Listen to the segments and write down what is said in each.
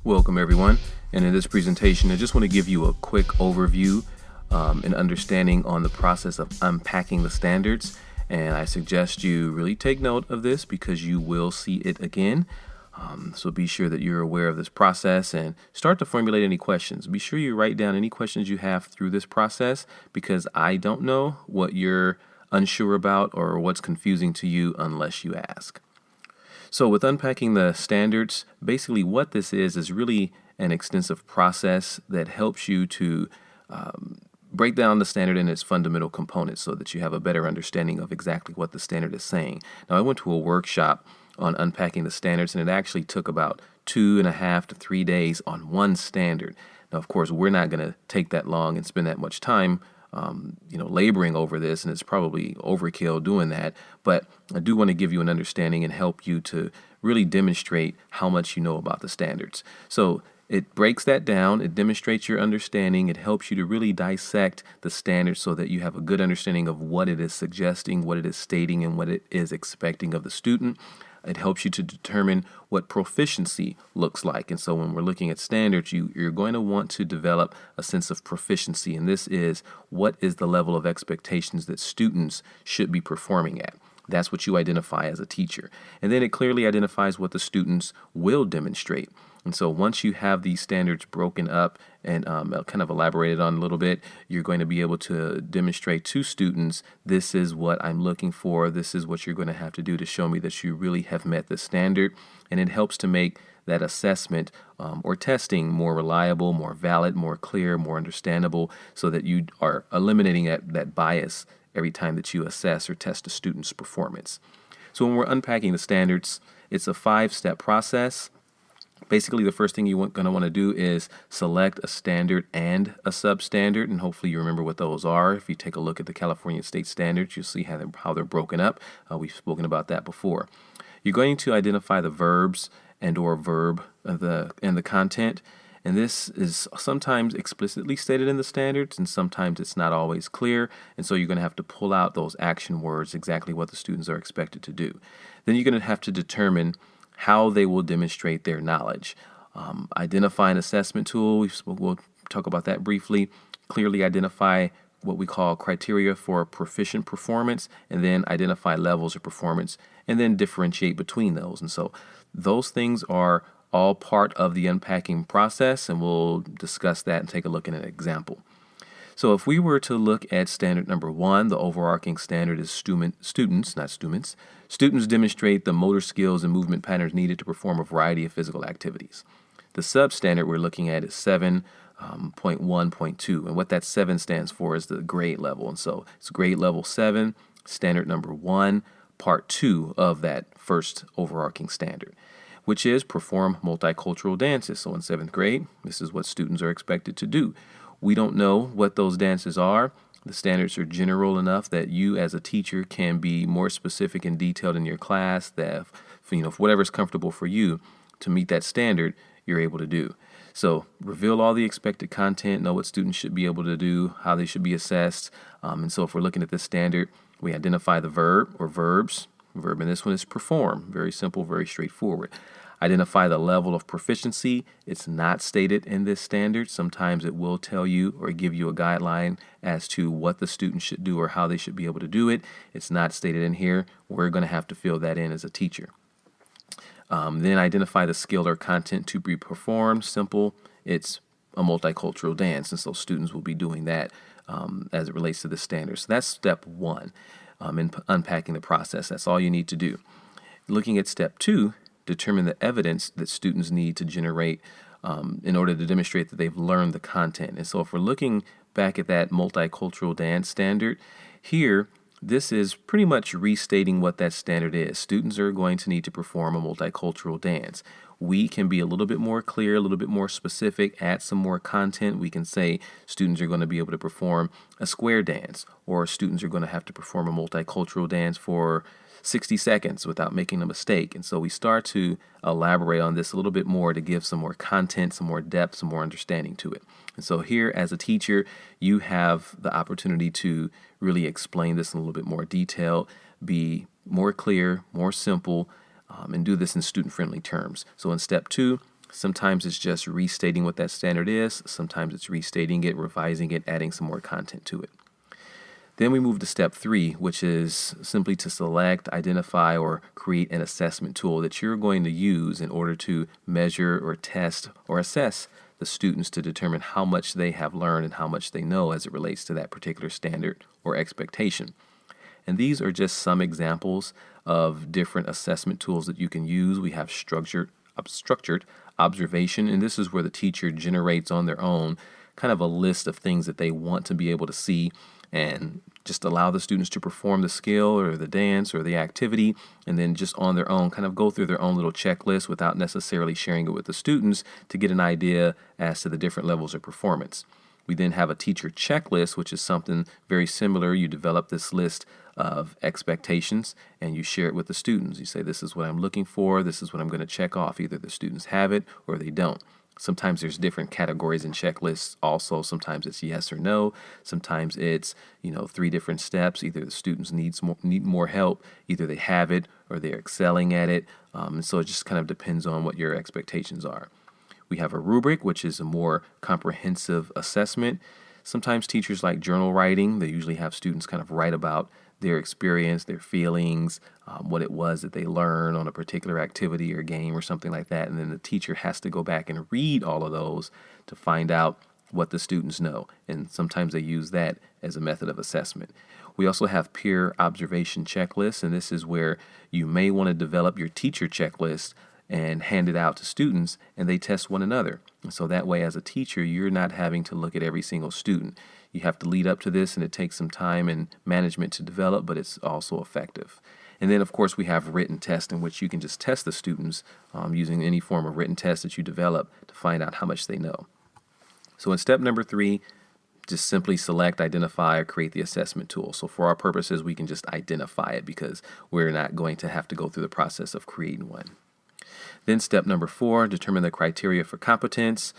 Welcome everyone, and in this presentation I just want to give you a quick overview and understanding on the process of unpacking the standards, and I suggest you really take note of this because you will see it again. So be sure that you're aware of this process and start to formulate any questions. Be sure you write down any questions you have through this process because I don't know what you're unsure about or what's confusing to you unless you ask. So with unpacking the standards, basically what this is really an extensive process that helps you to break down the standard in its fundamental components so that you have a better understanding of exactly what the standard is saying. Now, I went to a workshop on unpacking the standards, and it actually took about 2.5 to 3 days on one standard. Now, of course, we're not going to take that long and spend that much time laboring over this, and it's probably overkill doing that. But I do want to give you an understanding and help you to really demonstrate how much you know about the standards. So it breaks that down. It demonstrates your understanding. It helps you to really dissect the standards so that you have a good understanding of what it is suggesting, what it is stating, and what it is expecting of the student. It helps you to determine what proficiency looks like. And so when we're looking at standards, you're going to want to develop a sense of proficiency. And this is what is the level of expectations that students should be performing at. That's what you identify as a teacher. And then it clearly identifies what the students will demonstrate. And so once you have these standards broken up and kind of elaborated on a little bit, you're going to be able to demonstrate to students, this is what I'm looking for. This is what you're going to have to do to show me that you really have met the standard. And it helps to make that assessment or testing more reliable, more valid, more clear, more understandable, so that you are eliminating that bias every time that you assess or test a student's performance. So when we're unpacking the standards, it's a 5-step process. Basically, the first thing you're going to want to do is select a standard and a substandard, and hopefully you remember what those are. If you take a look at the California State Standards, you'll see how they're broken up. We've spoken about that before. You're going to identify the verbs and/or verb and the content, and this is sometimes explicitly stated in the standards, and sometimes it's not always clear, and so you're going to have to pull out those action words, exactly what the students are expected to do. Then you're going to have to determine how they will demonstrate their knowledge. Identify an assessment tool. We'll talk about that briefly. Clearly identify what we call criteria for proficient performance, and then identify levels of performance, and then differentiate between those. And so those things are all part of the unpacking process, and we'll discuss that and take a look at an example. So if we were to look at standard number 1, the overarching standard is students demonstrate the motor skills and movement patterns needed to perform a variety of physical activities. The substandard we're looking at is 7.1.2, and what that 7 stands for is the grade level. And so it's grade level 7, standard number 1, part 2 of that first overarching standard, which is perform multicultural dances. So in 7th grade, this is what students are expected to do. We don't know what those dances are. The standards are general enough that you as a teacher can be more specific and detailed in your class that, for whatever's comfortable for you to meet that standard, you're able to do. So reveal all the expected content, know what students should be able to do, how they should be assessed. And so if we're looking at this standard, we identify the verb or verbs. Verb in this one is perform. Very simple, very straightforward. Identify the level of proficiency. It's not stated in this standard. Sometimes it will tell you or give you a guideline as to what the student should do or how they should be able to do it. It's not stated in here. We're going to have to fill that in as a teacher. Then identify the skill or content to be performed. Simple. It's a multicultural dance, and so students will be doing that as it relates to the standard. So that's step 1 in unpacking the process. That's all you need to do. Looking at step 2, determine the evidence that students need to generate in order to demonstrate that they've learned the content. And so if we're looking back at that multicultural dance standard, here, this is pretty much restating what that standard is. Students are going to need to perform a multicultural dance. We can be a little bit more clear, a little bit more specific, add some more content. We can say students are going to be able to perform a square dance, or students are going to have to perform a multicultural dance for 60 seconds without making a mistake. And so we start to elaborate on this a little bit more to give some more content, some more depth, some more understanding to it. And so here as a teacher, you have the opportunity to really explain this in a little bit more detail, be more clear, more simple, and do this in student-friendly terms. So in step 2, Sometimes it's just restating what that standard is. Sometimes it's restating it, revising it, adding some more content to it. Then we move to step 3, which is simply to select, identify, or create an assessment tool that you're going to use in order to measure or test or assess the students to determine how much they have learned and how much they know as it relates to that particular standard or expectation. And these are just some examples of different assessment tools that you can use. We have structured observation, and this is where the teacher generates on their own kind of a list of things that they want to be able to see and just allow the students to perform the skill or the dance or the activity, and then just on their own kind of go through their own little checklist without necessarily sharing it with the students to get an idea as to the different levels of performance. We then have a teacher checklist, which is something very similar. You develop this list of expectations and you share it with the students. You say, this is what I'm looking for. This is what I'm going to check off. Either the students have it or they don't. Sometimes there's different categories in checklists also. Sometimes it's yes or no. Sometimes it's, 3 different steps. Either the students need more help, either they have it or they're excelling at it. And so it just kind of depends on what your expectations are. We have a rubric, which is a more comprehensive assessment. Sometimes teachers like journal writing. They usually have students kind of write about their experience, their feelings, what it was that they learned on a particular activity or game or something like that. And then the teacher has to go back and read all of those to find out what the students know. And sometimes they use that as a method of assessment. We also have peer observation checklists, and this is where you may want to develop your teacher checklist and hand it out to students, and they test one another. And so that way, as a teacher, you're not having to look at every single student. You have to lead up to this, and it takes some time and management to develop, but it's also effective. And then, of course, we have written tests in which you can just test the students using any form of written test that you develop to find out how much they know. So in step number 3, just simply select, identify, or create the assessment tool. So for our purposes, we can just identify it because we're not going to have to go through the process of creating one. Then step number 4, determine the criteria for competence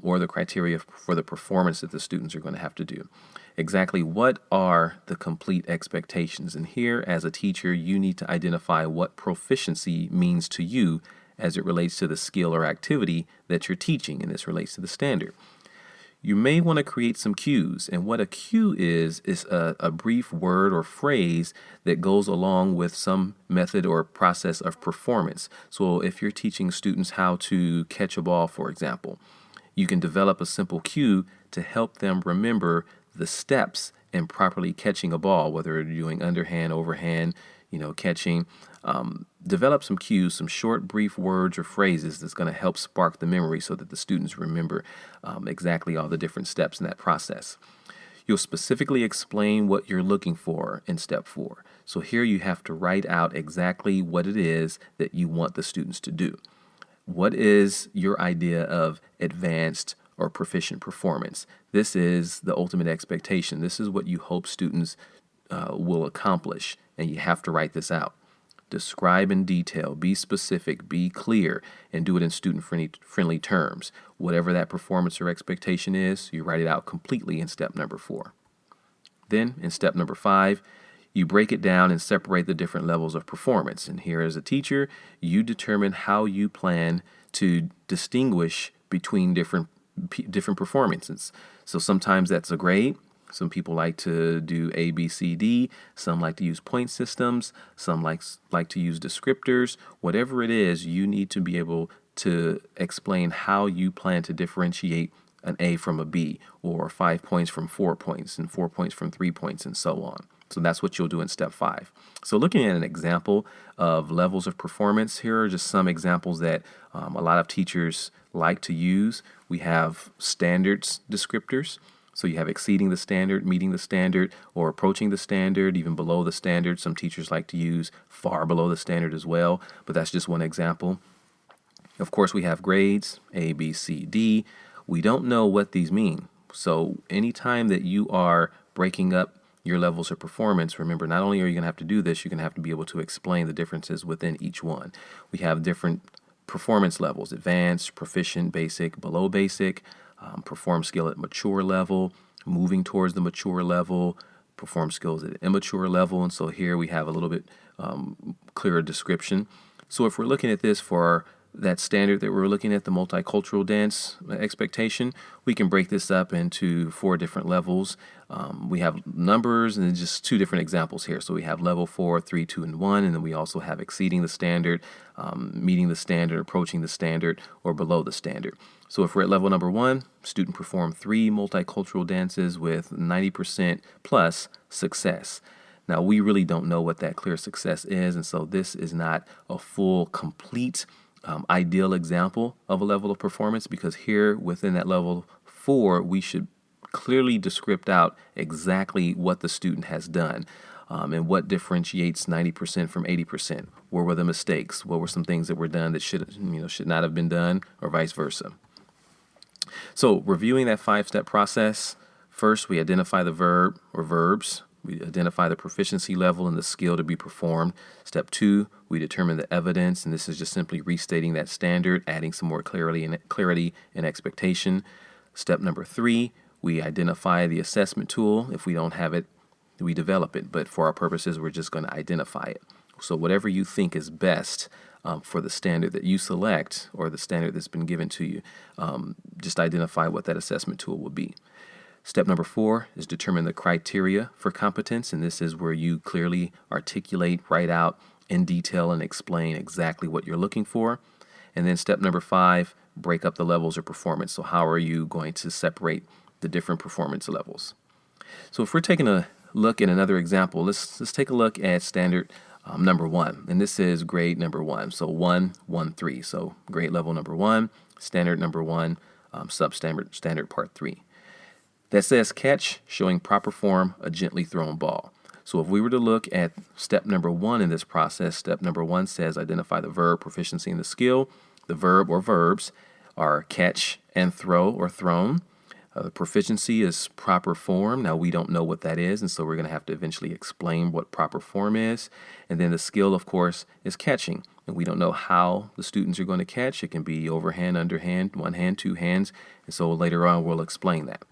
or the criteria for the performance that the students are going to have to do. Exactly what are the complete expectations? And here, as a teacher, you need to identify what proficiency means to you as it relates to the skill or activity that you're teaching, and this relates to the standard. You may want to create some cues, and what a cue is a brief word or phrase that goes along with some method or process of performance. So if you're teaching students how to catch a ball, for example, you can develop a simple cue to help them remember the steps in properly catching a ball, whether you're doing underhand, overhand, catching. Develop some cues, some short, brief words or phrases that's going to help spark the memory so that the students remember exactly all the different steps in that process. You'll specifically explain what you're looking for in step 4. So here you have to write out exactly what it is that you want the students to do. What is your idea of advanced or proficient performance? This is the ultimate expectation. This is what you hope students will accomplish, and you have to write this out. Describe in detail, be specific, be clear, and do it in student-friendly terms. Whatever that performance or expectation is, you write it out completely in step number 4. Then, in step number 5, you break it down and separate the different levels of performance. And here, as a teacher, you determine how you plan to distinguish between different performances. So sometimes that's a grade. Some people like to do A, B, C, D. Some like to use point systems. Some like to use descriptors. Whatever it is, you need to be able to explain how you plan to differentiate an A from a B, or 5 points from 4 points, and 4 points from 3 points, and so on. So that's what you'll do in step 5. So looking at an example of levels of performance, here are just some examples that a lot of teachers like to use. We have standards descriptors. So you have exceeding the standard, meeting the standard, or approaching the standard, even below the standard. Some teachers like to use far below the standard as well, but that's just one example. Of course, we have grades, A, B, C, D. We don't know what these mean. So anytime that you are breaking up your levels of performance, remember, not only are you going to have to do this, you're going to have to be able to explain the differences within each one. We have different performance levels: advanced, proficient, basic, below basic, perform skill at mature level, moving towards the mature level, perform skills at immature level. And so here we have a little bit clearer description. So if we're looking at this for that standard that we're looking at, the multicultural dance expectation, we can break this up into 4 different levels. We have numbers and just 2 different examples here. So we have level 4, 3, 2, and 1, and then we also have exceeding the standard, meeting the standard, approaching the standard, or below the standard. So if we're at level number 1, student performed 3 multicultural dances with 90% plus success. Now, we really don't know what that clear success is, and so this is not a full, complete, ideal example of a level of performance, because here within that level 4, we should clearly descript out exactly what the student has done and what differentiates 90% from 80%. Where were the mistakes? What were some things that were done that should not have been done, or vice versa? So reviewing that 5-step process, first we identify the verb or verbs. We identify the proficiency level and the skill to be performed. Step 2, we determine the evidence, and this is just simply restating that standard, adding some more clarity and expectation. Step number 3, we identify the assessment tool. If we don't have it, we develop it, but for our purposes, we're just going to identify it. So whatever you think is best for the standard that you select, or the standard that's been given to you, just identify what that assessment tool will be. Step number 4 is determine the criteria for competence, and this is where you clearly articulate, write out in detail, and explain exactly what you're looking for. And then step number 5, break up the levels of performance. So how are you going to separate the different performance levels? So if we're taking a look at another example, let's take a look at standard number 1, and this is grade number 1. So 1, 1, 3. So grade level number 1, standard number 1, standard part 3. That says catch, showing proper form, a gently thrown ball. So if we were to look at step number 1 in this process, step number 1 says identify the verb, proficiency, and the skill. The verb or verbs are catch and throw or thrown. The proficiency is proper form. Now, we don't know what that is, and so we're going to have to eventually explain what proper form is. And then the skill, of course, is catching. And we don't know how the students are going to catch. It can be overhand, underhand, one hand, 2 hands. And so later on, we'll explain that.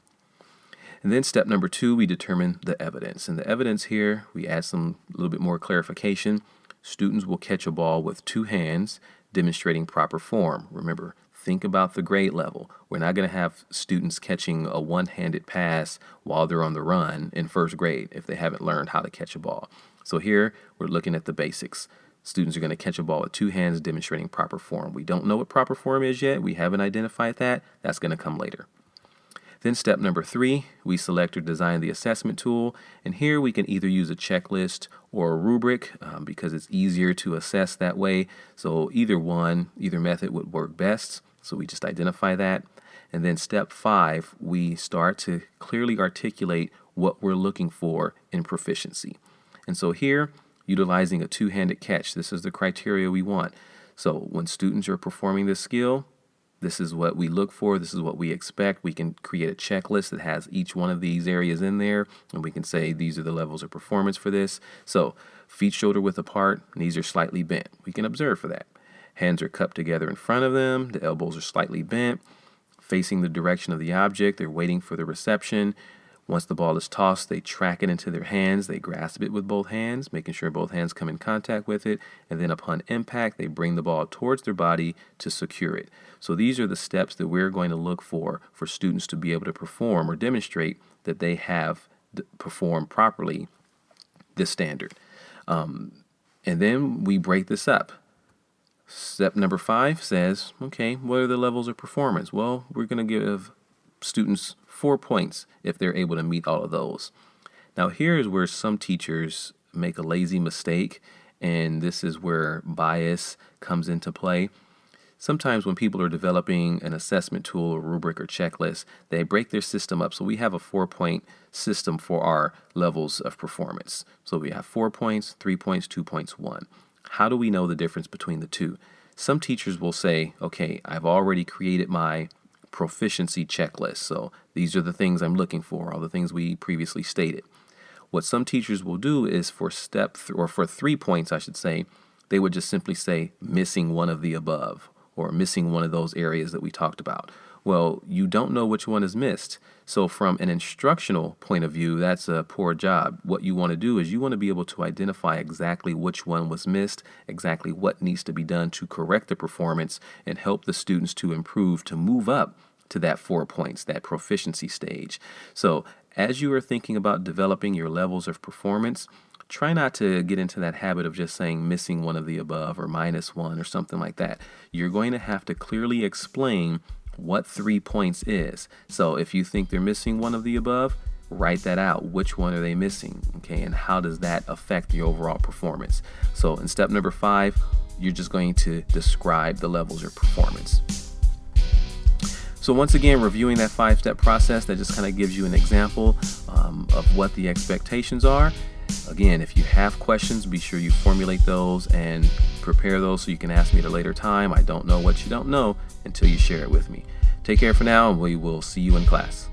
And then step number 2, we determine the evidence. And the evidence here, we add a little bit more clarification. Students will catch a ball with 2 hands, demonstrating proper form. Remember, think about the grade level. We're not going to have students catching a one-handed pass while they're on the run in first grade if they haven't learned how to catch a ball. So here, we're looking at the basics. Students are going to catch a ball with 2 hands, demonstrating proper form. We don't know what proper form is yet. We haven't identified that. That's going to come later. Then step number 3, we select or design the assessment tool. And here we can either use a checklist or a rubric because it's easier to assess that way. So either method would work best. So we just identify that. And then step 5, we start to clearly articulate what we're looking for in proficiency. And so here, utilizing a 2-handed catch, this is the criteria we want. So when students are performing this skill, this is what we look for. This is what we expect. We can create a checklist that has each one of these areas in there, and we can say these are the levels of performance for this. So feet shoulder width apart, knees are slightly bent. We can observe for that. Hands are cupped together in front of them. The elbows are slightly bent, facing the direction of the object. They're waiting for the reception. Once the ball is tossed, they track it into their hands. They grasp it with both hands, making sure both hands come in contact with it. And then upon impact, they bring the ball towards their body to secure it. So these are the steps that we're going to look for students to be able to perform or demonstrate that they have performed properly this standard. And then we break this up. Step number 5 says, okay, what are the levels of performance? Well, we're going to give students 4 points if they're able to meet all of those. Now, here's where some teachers make a lazy mistake, and this is where bias comes into play. Sometimes when people are developing an assessment tool or rubric or checklist, they break their system up. So we have a 4-point system for our levels of performance. So we have 4 points, 3 points, 2 points, 1. How do we know the difference between the two? Some teachers will say, okay, I've already created my proficiency checklist. So these are the things I'm looking for, all the things we previously stated. What some teachers will do is for 3 points, I should say, they would just simply say missing one of the above or missing one of those areas that we talked about. Well, you don't know which one is missed. So from an instructional point of view, that's a poor job. What you want to do is you want to be able to identify exactly which one was missed, exactly what needs to be done to correct the performance and help the students to improve, to move up to that 4 points, that proficiency stage. So as you are thinking about developing your levels of performance, try not to get into that habit of just saying missing one of the above or -1 or something like that. You're going to have to clearly explain what 3 points is. So if you think they're missing one of the above, write that out. Which one are they missing? Okay, and how does that affect the overall performance? So in step number 5, you're just going to describe the levels of performance. So once again, reviewing that 5-step process, that just kind of gives you an example of what the expectations are. Again, if you have questions, be sure you formulate those and prepare those so you can ask me at a later time. I don't know what you don't know until you share it with me. Take care for now, and we will see you in class.